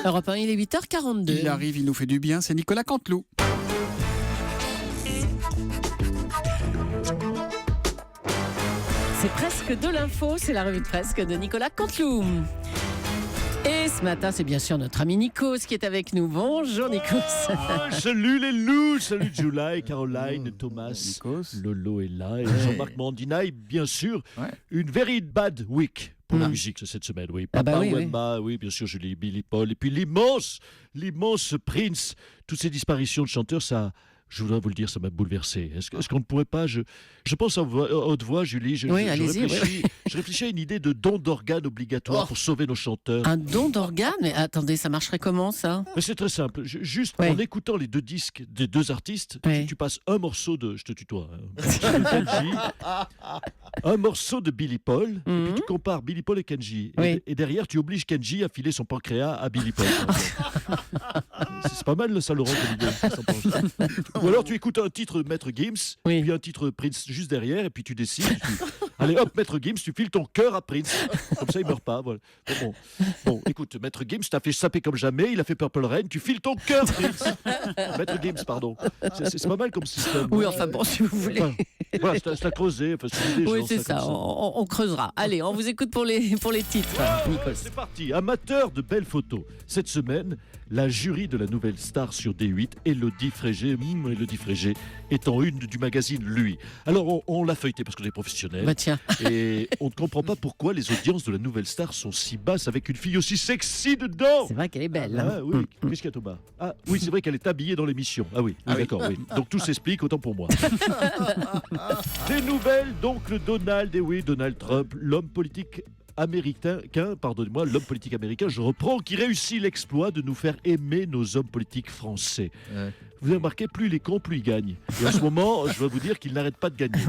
Europe 1, il est 8h42. Il arrive, il nous fait du bien, c'est Nicolas Canteloup. C'est presque de l'info, c'est la revue de presse de Nicolas Canteloup. Et ce matin, c'est bien sûr notre ami Nikos qui est avec nous. Bonjour Nikos. Salut les loups, salut Julie, Caroline, Thomas, Nikos. Lolo est là, et Jean-Marc Mandinaï, bien sûr. Ouais. Une very bad week pour la musique cette semaine, oui. Papa Wemba, oui, bien sûr, Julie, Billy Paul, et puis l'immense Prince. Toutes ces disparitions de chanteurs, ça... Je voudrais vous le dire, ça m'a bouleversé. Est-ce qu'on ne pourrait pas... Je pense à haute voix, Julie. Je réfléchis à une idée de don d'organes obligatoire pour sauver nos chanteurs. Un don d'organes? Mais attendez, ça marcherait comment ça? Mais c'est très simple. Juste en écoutant les deux disques des deux artistes, tu passes un morceau de... Je te tutoie. Kenji, un morceau de Billy Paul, et puis tu compares Billy Paul et Kenji. Et derrière, tu obliges Kenji à filer son pancréas à Billy Paul. C'est pas mal, ça, Laurent, comme idée. Ou alors tu écoutes un titre Maître Gims, puis un titre Prince juste derrière, et puis tu décides. Allez hop, Maître Gims, tu files ton cœur à Prince. Comme ça, il meurt pas. Voilà. Bon, écoute, Maître Gims t'as fait saper comme jamais, il a fait Purple Rain, tu files ton cœur, Prince. Maître Gims, pardon. C'est pas mal comme système. Oui, enfin bon, si vous voulez. Voilà, c'est à creuser. Enfin, oui, c'est ça, on creusera. Allez, on vous écoute pour les titres, Nikos. C'est parti, amateur de belles photos. Cette semaine, la jury de la nouvelle star sur D8, Élodie Frégé, Élodie Frégé, étant une du magazine Lui. Alors, on l'a feuilleté parce qu'on est professionnels. Bah tiens. Et on ne comprend pas pourquoi les audiences de la nouvelle star sont si basses avec une fille aussi sexy dedans. C'est vrai qu'elle est belle. Ah oui, qu'est-ce qu'il y a, Thomas? Ah oui, c'est vrai qu'elle est habillée dans l'émission. Ah oui, d'accord, oui. Donc tout s'explique, autant pour moi. Des nouvelles, donc le Donald, et oui, Donald Trump, l'homme politique américain, l'homme politique américain, je reprends, qui réussit l'exploit de nous faire aimer nos hommes politiques français. Vous avez remarqué, plus il est con, plus il gagne. Et en ce moment, je dois vous dire qu'il n'arrête pas de gagner.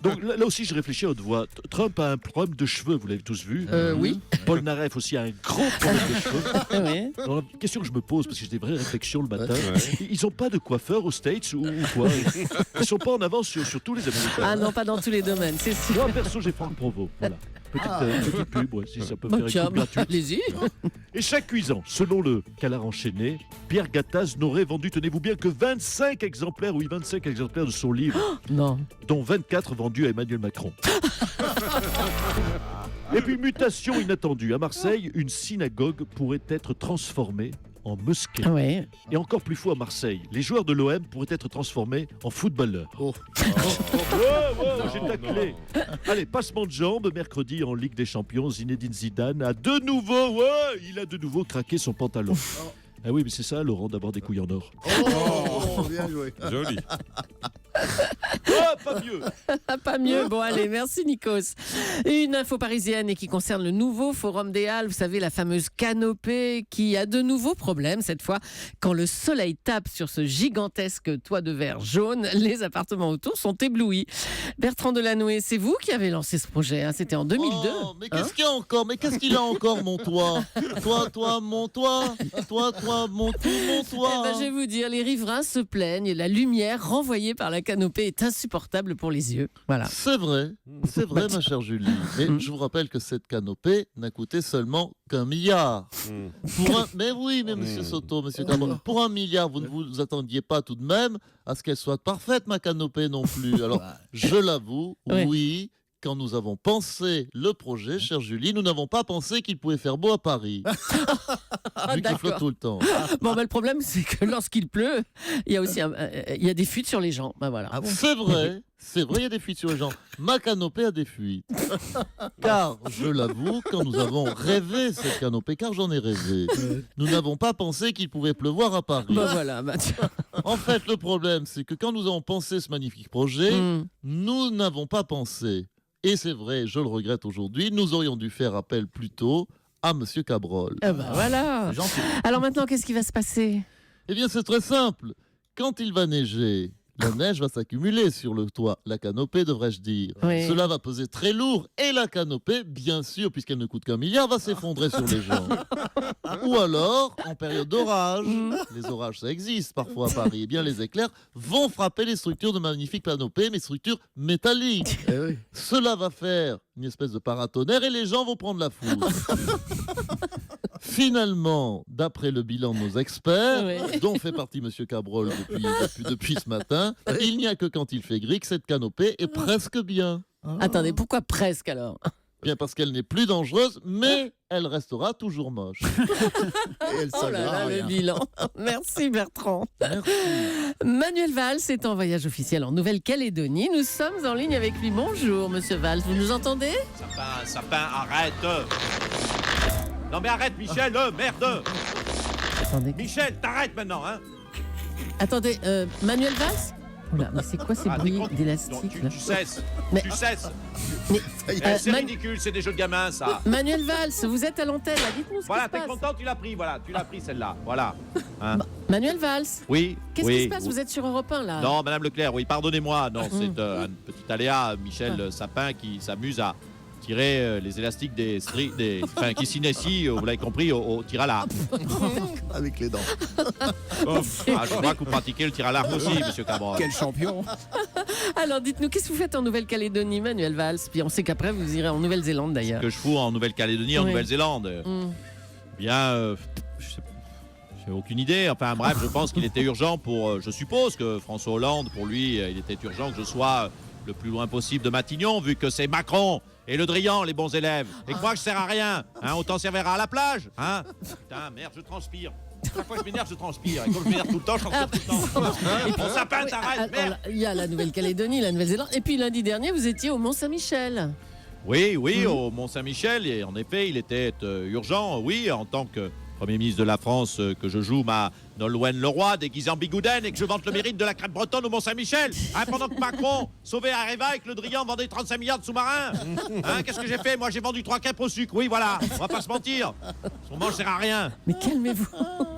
Donc là aussi, je réfléchis à haute voix. Trump a un problème de cheveux, vous l'avez tous vu. Oui. Paul Naref aussi a un gros problème de cheveux. Oui. Alors, la question que je me pose, parce que j'ai des vraies réflexions le matin, ils n'ont pas de coiffeur aux States ou quoi? Ils ne sont pas en avance sur tous les Américains. Ah non, pas dans tous les domaines, c'est sûr. Moi, perso, j'ai Franck Provo. Voilà. Petite pub, si ça peut faire une pub gratuite. Allez-y. Et chaque cuisant, selon le Canard enchaîné, Pierre Gattaz n'aurait vendu, tenez-vous bien, que 25 exemplaires de son livre, Non. dont 24 vendus à Emmanuel Macron. Et puis, mutation inattendue. À Marseille, une synagogue pourrait être transformée en mosquée. Oui. Et encore plus fou à Marseille, les joueurs de l'OM pourraient être transformés en footballeurs. J'ai taclé. Allez, passement de jambes, mercredi en Ligue des Champions, Zinedine Zidane a de nouveau craqué son pantalon. Ah oui, mais c'est ça, Laurent, d'avoir des couilles en or. Bien joué. Joli. Pas mieux. Pas mieux. Bon, allez, merci Nikos. Une info parisienne et qui concerne le nouveau Forum des Halles. Vous savez, la fameuse canopée qui a de nouveaux problèmes. Cette fois, quand le soleil tape sur ce gigantesque toit de verre jaune, les appartements autour sont éblouis. Bertrand Delanoë, c'est vous qui avez lancé ce projet. C'était en 2002. Oh, mais qu'est-ce qu'il y a encore? Mais qu'est-ce qu'il a encore, mon toit? Toi, mon toit. Toi, mon toit. Eh ben, je vais vous dire, les riverains se plaignent. La lumière renvoyée par la canopée est insupportable pour les yeux. Voilà. C'est vrai, ma chère Julie. Mais je vous rappelle que cette canopée n'a coûté seulement qu'1 milliard. Mais oui, mais monsieur Soto, monsieur Cabot, pour 1 milliard, vous ne vous attendiez pas tout de même à ce qu'elle soit parfaite, ma canopée non plus. Alors, je l'avoue, oui. Quand nous avons pensé le projet, chère Julie, nous n'avons pas pensé qu'il pouvait faire beau à Paris. Vu qu'il flotte tout le temps. Bon, le problème, c'est que lorsqu'il pleut, il y a aussi il y a des fuites sur les gens. Voilà. Ah bon? C'est vrai, il y a des fuites sur les gens. Ma canopée a des fuites. Car, je l'avoue, quand nous avons rêvé cette canopée, car j'en ai rêvé, nous n'avons pas pensé qu'il pouvait pleuvoir à Paris. Voilà, tiens. En fait, le problème, c'est que quand nous avons pensé ce magnifique projet, nous n'avons pas pensé. Et c'est vrai, je le regrette aujourd'hui, nous aurions dû faire appel plus tôt à Monsieur Cabrol. Voilà. Alors maintenant, qu'est-ce qui va se passer? Eh bien, c'est très simple. Quand il va neiger, la neige va s'accumuler sur le toit, la canopée devrais-je dire. Oui. Cela va peser très lourd et la canopée, bien sûr, puisqu'elle ne coûte qu'1 milliard, va s'effondrer sur les gens. Ou alors, en période d'orage, les orages ça existe parfois à Paris, eh bien les éclairs vont frapper les structures de magnifiques canopées, mais structures métalliques. Cela va faire une espèce de paratonnerre et les gens vont prendre la foudre. Finalement, d'après le bilan de nos experts, Oui. dont fait partie M. Cabrol depuis ce matin, il n'y a que quand il fait gris que cette canopée est presque bien. Attendez, pourquoi presque alors? Bien parce qu'elle n'est plus dangereuse, mais elle restera toujours moche. Et elle Oh là servira à là, le rien. bilan. Merci Bertrand. Merci. Manuel Valls est en voyage officiel en Nouvelle-Calédonie. Nous sommes en ligne avec lui. Bonjour, monsieur Valls. Vous nous entendez? Sapin, arrête. Non mais arrête, Michel, merde. Attendez. Michel, t'arrêtes maintenant, hein. Attendez, Manuel Valls? Oula, mais c'est quoi ces bruits Non, d'élastique là? tu cesses. Mais- Tu cesses. Mais, C'est Man- ridicule, c'est des jeux de gamins, ça. Manuel Valls, vous êtes à l'antenne, là. Dites-nous ce Voilà, qui se t'es passe. content, tu l'as pris, voilà. Tu l'as pris, celle-là. Voilà. Hein. Manuel Valls, Oui. qu'est-ce oui, qui se passe? oui. Vous êtes sur Europe 1 là. Non, Madame Leclerc, oui, pardonnez-moi. Non, c'est un petit aléa. Michel Sapin qui s'amuse à tirer les élastiques enfin, qui s'initie, vous l'avez compris, au tir à l'arc. Avec les dents. Je vois que vous pratiquez le tir à l'arc aussi, Monsieur Cabrol. Quel champion. Alors dites-nous, qu'est-ce que vous faites en Nouvelle-Calédonie, Manuel Valls? Puis on sait qu'après vous irez en Nouvelle-Zélande d'ailleurs. Que je fous en Nouvelle-Calédonie, en Oui. Nouvelle-Zélande. Bien, j'ai aucune idée. Enfin bref, je pense qu'il était urgent pour. Je suppose que François Hollande, pour lui, il était urgent que je sois le plus loin possible de Matignon, vu que c'est Macron et Le Drian, les bons élèves. Et que moi, je sers à rien. Hein, autant servira à la plage. Hein. Putain, merde, je transpire. Chaque fois que je m'énerve, je transpire. Et comme je m'énerve tout le temps, je transpire tout le temps. Et puis- Mon sapin, oui, t'arrêtes, alors, merde. il y a la Nouvelle-Calédonie, la Nouvelle-Zélande. Et puis lundi dernier, vous étiez au Mont-Saint-Michel. Oui, au Mont-Saint-Michel, et en effet, il était urgent, oui, en tant que Premier ministre de la France, que je joue ma Nolwenn Leroy déguisée en Bigouden et que je vante le mérite de la crêpe bretonne au Mont-Saint-Michel. Hein, pendant que Macron sauvait Areva avec le Drian vendait 35 milliards de sous-marins. Hein, qu'est-ce que j'ai fait? Moi, j'ai vendu 3 crêpes au sucre. Oui, voilà, on va pas se mentir. Son mange sert à rien. Mais calmez-vous.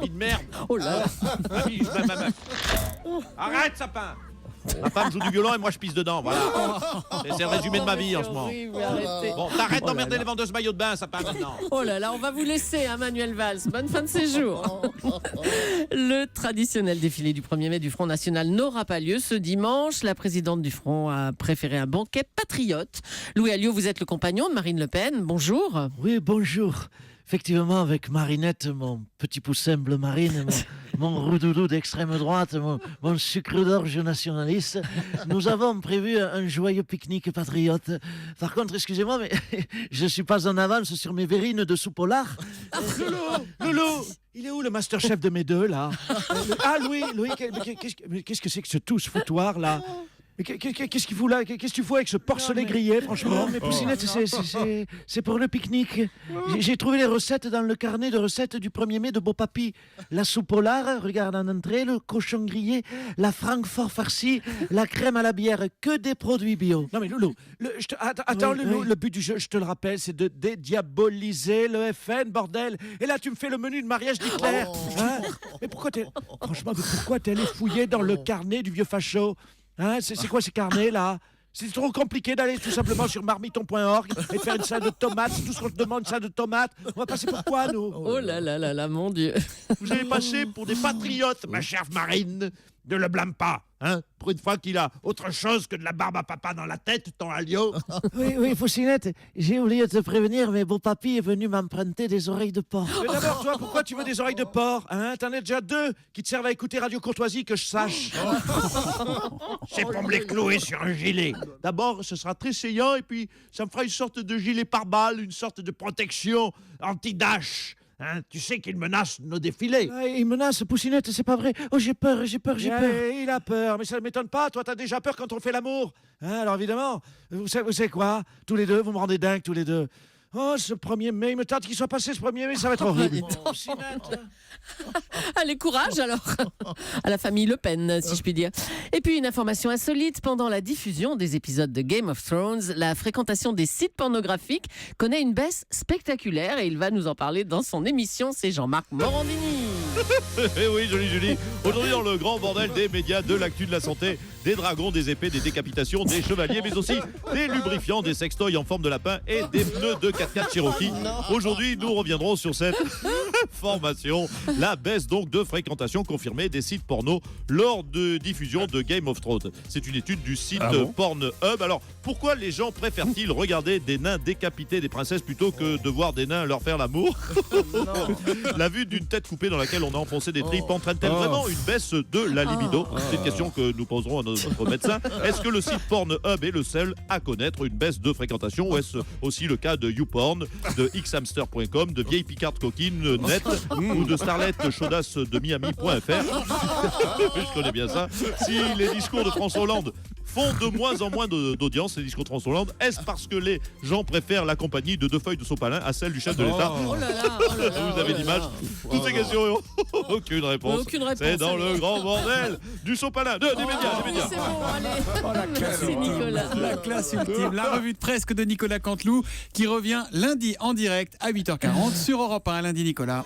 Vie de merde. Oh là là. Ah oui, arrête, sapin. Ma femme joue du violon et moi je pisse dedans, voilà. C'est le résumé de ma vie en ce moment. Horrible, arrêtez. Bon, t'arrêtes Oh là d'emmerder là. les vendeuses maillots de bain, sapin, maintenant. Oh là là, on va vous laisser, hein, Manuel Valls. Bonne fin de séjour. Le traditionnel défilé du 1er mai du Front National n'aura pas lieu ce dimanche. La présidente du Front a préféré un banquet patriote. Louis Alliot, vous êtes le compagnon de Marine Le Pen. Bonjour. Oui, bonjour. Effectivement, avec Marinette, mon petit poussin bleu marine, mon roudoudou d'extrême droite, mon sucre d'orge nationaliste, nous avons prévu un joyeux pique-nique patriote. Par contre, excusez-moi, mais je ne suis pas en avance sur mes verrines de soupe polar. Loulou, il est où le masterchef de mes deux, là? Ah, Louis, qu'est-ce que c'est que ce tous-foutoir, là? Mais qu'est-ce qu'il fout là? Qu'est-ce que tu fous avec ce porcelet grillé, franchement? Mais Poussinette, c'est pour le pique-nique. J'ai trouvé les recettes dans le carnet de recettes du 1er mai de Beau Papy. La soupe polar, regarde en entrée, le cochon grillé, la francfort farcie, la crème à la bière, que des produits bio. Non mais Loulou, attends Oui, Loulou, oui. le but du jeu, je te le rappelle, c'est de dédiaboliser le FN, bordel. Et là, tu me fais le menu de mariage d'Hitler. Hein? Mais pourquoi t'es allé fouiller dans le carnet du vieux facho? Hein, c'est quoi ces carnets là? C'est trop compliqué d'aller tout simplement sur marmiton.org et faire une salade de tomates. C'est tout ce qu'on te demande, une salade de tomates. On va passer pour quoi, nous? Oh là là là là, mon Dieu. Vous allez passer pour des patriotes, ma chère Marine. Ne le blâme pas, hein? Pour une fois qu'il a autre chose que de la barbe à papa dans la tête, ton Alliot. Oui, Poussinette, j'ai oublié de te prévenir, mais Beau Papy est venu m'emprunter des oreilles de porc. Mais d'abord, toi, pourquoi tu veux des oreilles de porc, hein? T'en as déjà 2 qui te servent à écouter Radio Courtoisie, que je sache. C'est pour me les clouer sur un gilet. D'abord, ce sera très saillant, et puis ça me fera une sorte de gilet pare-balles, une sorte de protection anti-dash. Hein? Tu sais qu'il menace nos défilés. Ah, il menace, Poussinette, c'est pas vrai. Oh, j'ai peur. Il a peur, mais ça ne m'étonne pas. Toi, t'as déjà peur quand on fait l'amour. Hein, alors évidemment, vous savez quoi? Tous les deux, vous me rendez dingue, tous les deux. Oh, ce 1er mai, il me tente qu'il soit passé ce 1er mai, ça va être horrible. Allez, courage alors à la famille Le Pen, si je puis dire. Et puis une information insolite, pendant la diffusion des épisodes de Game of Thrones, la fréquentation des sites pornographiques connaît une baisse spectaculaire et il va nous en parler dans son émission, c'est Jean-Marc Morandini. Eh oui, jolie Julie. Aujourd'hui, dans le grand bordel des médias, de l'actu de la santé, des dragons, des épées, des décapitations, des chevaliers, mais aussi des lubrifiants, des sextoys en forme de lapin et des pneus de 4x4 Cherokee. Aujourd'hui, nous reviendrons sur cette formation. La baisse donc de fréquentation confirmée des sites porno lors de diffusion de Game of Thrones. C'est une étude du site Pornhub. Alors, pourquoi les gens préfèrent-ils regarder des nains décapiter des princesses plutôt que de voir des nains leur faire l'amour? La vue d'une tête coupée dans laquelle on a enfoncé des tripes entraîne-t-elle vraiment une baisse de la libido? C'est une question que nous poserons à notre médecin. Est-ce que le site Pornhub est le seul à connaître une baisse de fréquentation, ou est-ce aussi le cas de YouPorn, de xhamster.com, de vieille picarde coquine net ou de starlet chaudasse de miami.fr? Je connais bien ça. Si les discours de François Hollande font de moins en moins d'audience, les discours de François Hollande, est-ce parce que les gens préfèrent la compagnie de 2 feuilles de sopalin à celle du chef de l'État? Oh là là, oh là là, vous avez l'image. Toutes ces questions, aucune réponse. Aucune réponse. C'est dans le grand bordel du sopalin, des médias. C'est bon, allez. Oh, la classe Merci ultime. Nicolas. La classe ultime. La revue de presse de Nicolas Canteloup qui revient lundi en direct à 8h40 sur Europe 1. Lundi Nicolas.